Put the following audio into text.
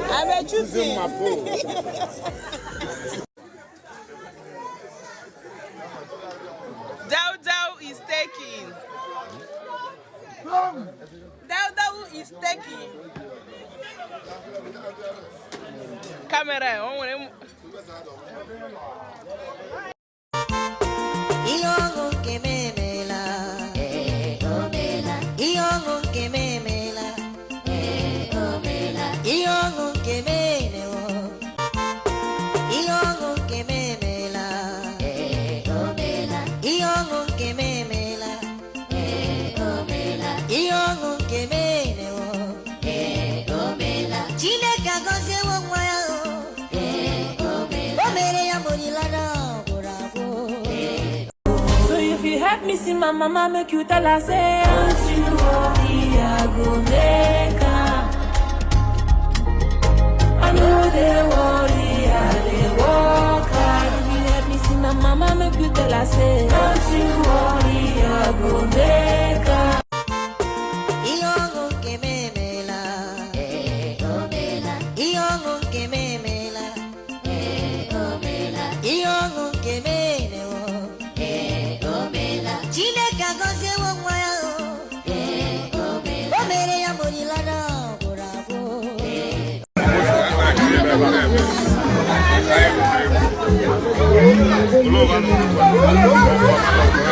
I'm a choosing. Dao is taking. Dao is taking. Camera on. Help me see my mama make you tell her say don't you worry, I go make her. I know they worry, I they work hard. If you help me see my mama make you tell her say don't you worry, I go make her. Hello.